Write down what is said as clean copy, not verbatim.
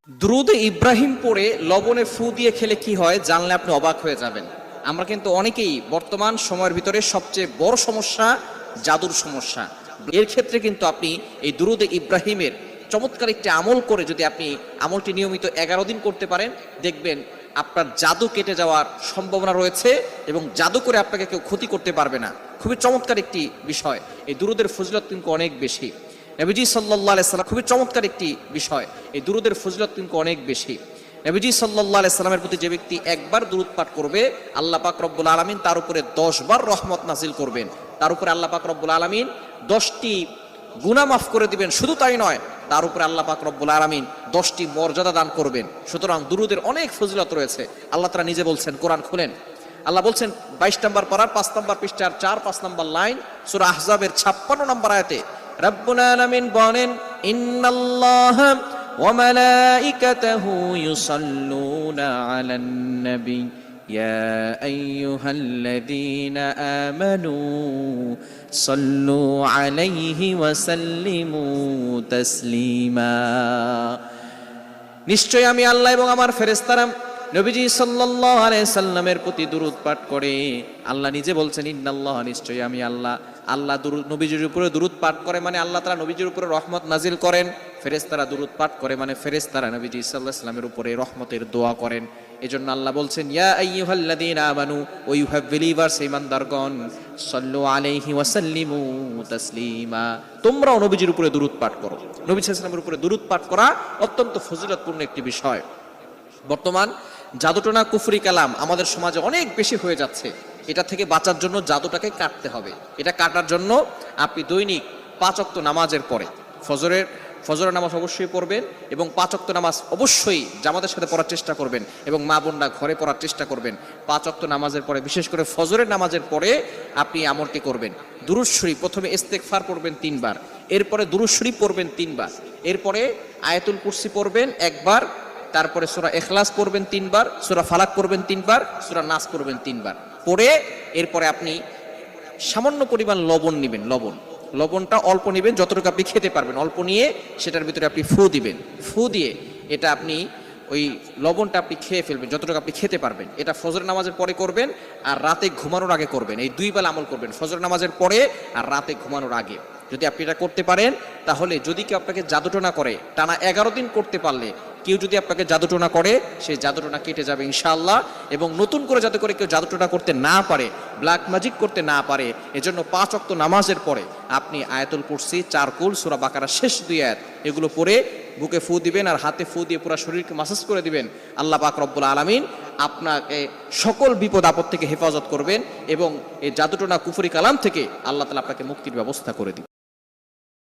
দুরূদ ইব্রাহিম পড়ে লবণে ফু দিয়ে খেলে কি হয় জানলে আপনি অবাক হয়ে যাবেন। আমরা কিন্তু অনেকেই বর্তমান সময়ের ভিতরে সবচেয়ে বড় সমস্যা জাদুর সমস্যা। এর ক্ষেত্রে কিন্তু আপনি এই দুরূদ ইব্রাহিমের চমৎকার একটি আমল করে যদি আপনি আমলটি নিয়মিত 11 দিন করতে পারেন, দেখবেন আপনার জাদু কেটে যাওয়ার সম্ভাবনা রয়েছে এবং জাদু করে আপনাকে কেউ ক্ষতি করতে পারবে না। খুবই চমৎকার একটি বিষয়। এই দুরূদের ফজিলত কিন্তু অনেক বেশি। নবীজি সাল্লাল্লাহু আলাইহি সাল্লাম খুবই চমৎকার একটি বিষয়। এই দুরূদের ফজিলত কিন্তু অনেক বেশি। নবীজি সাল্লাল্লাহু আলাইহি সাল্লামের প্রতি যে ব্যক্তি একবার দুরূদ পাঠ করবে, আল্লাহ পাক রব্বুল আলামিন তার উপরে 10 বার রহমত নাজিল করবেন। তার উপরে আল্লাহ পাক রব্বুল আলামিন 10টি গুনাহ মাফ করে দিবেন। শুধু তাই নয়, তার উপরে আল্লাহ পাক রব্বুল আলামিন 10টি মর্যাদা দান করবেন। সুতরাং দুরূদের অনেক ফজিলত রয়েছে। আল্লাহ তাআলা নিজে বলছেন, কোরআন খুলেন, আল্লাহ বলছেন 22 নম্বর পারার 5 নম্বর পৃষ্ঠার 4-5 নম্বর লাইন, সূরা আহজাবের 56 নম্বর আয়াতে রব্বুল আলামিন বলেন, ইন্নাল্লাহা ওয়া মালাইকাতাহু ইউসাল্লুনা আলান নবী ইয়া আইয়ুহাল্লাযীনা আমানু সাল্লু আলাইহি ওয়া সাল্লিমু তাসলিমা। নিশ্চয় আমি আল্লাহ এবং আমার ফেরেশতারা নবীজি সাল্লাল্লাহু আলাইহি সাল্লামের প্রতি দুরূদ পাঠ করে। আল্লাহ নিজে বলছেন, ইন্নাল্লাহ, নিশ্চয়ই আমি আল্লাহ। আল্লাহ নবীজির উপরে দুরূদ পাঠ করে মানে আল্লাহ তাআলা নবীজির উপরে রহমত নাজিল করেন। ফেরেশতারা দুরূদ পাঠ করে মানে ফেরেশতারা নবীজি সাল্লাল্লাহু আলাইহি সাল্লামের উপরে রহমতের দোয়া করেন। এজন্য আল্লাহ বলছেন, ইয়া আইয়ুহাল্লাযীনা আমানু, ও ইউ হ্যাভ বিলিভার্স, ঈমানদারগণ, সাল্লু আলাইহি ওয়া সাল্লিমু তাসলিমা, তোমরাও নবীজির উপরে দুরূদ পাঠ করো। নবী সাল্লাল্লাহু আলাইহি সাল্লামের উপরে দুরূদ পাঠ করা অত্যন্ত ফজিলতপূর্ণ একটি বিষয়। বর্তমান জাদুটোনা কুফরি কালাম আমাদের সমাজে অনেক বেশি হয়ে যাচ্ছে। এটা থেকে বাঁচার জন্য জাদুটাকে কাটতে হবে। এটা কাটার জন্য আপনি দৈনিক 5 ওয়াক্ত নামাজের পরে ফজরের নামাজ অবশ্যই পড়বেন এবং 5 ওয়াক্ত নামাজ অবশ্যই জামাতের সাথে পড়ার চেষ্টা করবেন এবং মা বোনরা ঘরে পড়ার চেষ্টা করবেন। 5 ওয়াক্ত নামাজের পরে, বিশেষ করে ফজরের নামাজের পরে আপনি আমলটি করবেন। দুরূদ শরীফ প্রথমে ইস্তেগফার পড়বেন 3 বার, এরপরে দুরূদ শরীফ পড়বেন 3 বার, এরপরে আয়াতুল কুরসি পড়বেন 1 বার, তারপরে সূরা ইখলাস পড়বেন 3 বার, সূরা ফালাক পড়বেন 3 বার, সূরা নাস পড়বেন 3 বার। পড়ে এরপরে আপনি সামান্য পরিমাণ লবণ নেবেন। লবণটা অল্প নেবেন, যতটুকু আপনি খেতে পারবেন অল্প নিয়ে সেটার ভিতরে আপনি ফু দিবেন। ফু দিয়ে এটা আপনি ওই লবণটা আপনি খেয়ে ফেলবেন যতটুকু আপনি খেতে পারবেন। এটা ফজর নামাজের পরে করবেন আর রাতে ঘুমানোর আগে করবেন। এই 2 বেলা আমল করবেন, ফজর নামাজের পরে আর রাতে ঘুমানোর আগে। যদি আপনি এটা করতে পারেন, তাহলে যদি কেউ আপনাকে জাদুটোনা করে, টানা 11 দিন করতে পারলে কেউ যদি আপনাকে জাদুটোনা করে, সেই জাদুটোনা কেটে যাবে ইনশাআল্লাহ। এবং নতুন করে যাতে করে কেউ জাদুটোনা করতে না পারে, ব্ল্যাক ম্যাজিক করতে না পারে, এজন্য 5 ওয়াক্ত নামাজের পরে আপনি আয়াতুল কুরসি, 4 কুল, সূরা বাকারার শেষ 2 আয়াত এগুলো পড়ে বুকে ফু দিবেন আর হাতে ফু দিয়ে পুরো শরীরকে মাসাজ করে দিবেন। আল্লাহ পাক রব্বুল আলামিন আপনাকে সকল বিপদ আপদ থেকে হেফাজত করবেন এবং এই জাদুটোনা কুফরি কালাম থেকে আল্লাহ তাআলা আপনাকে মুক্তির ব্যবস্থা করে দিবেন।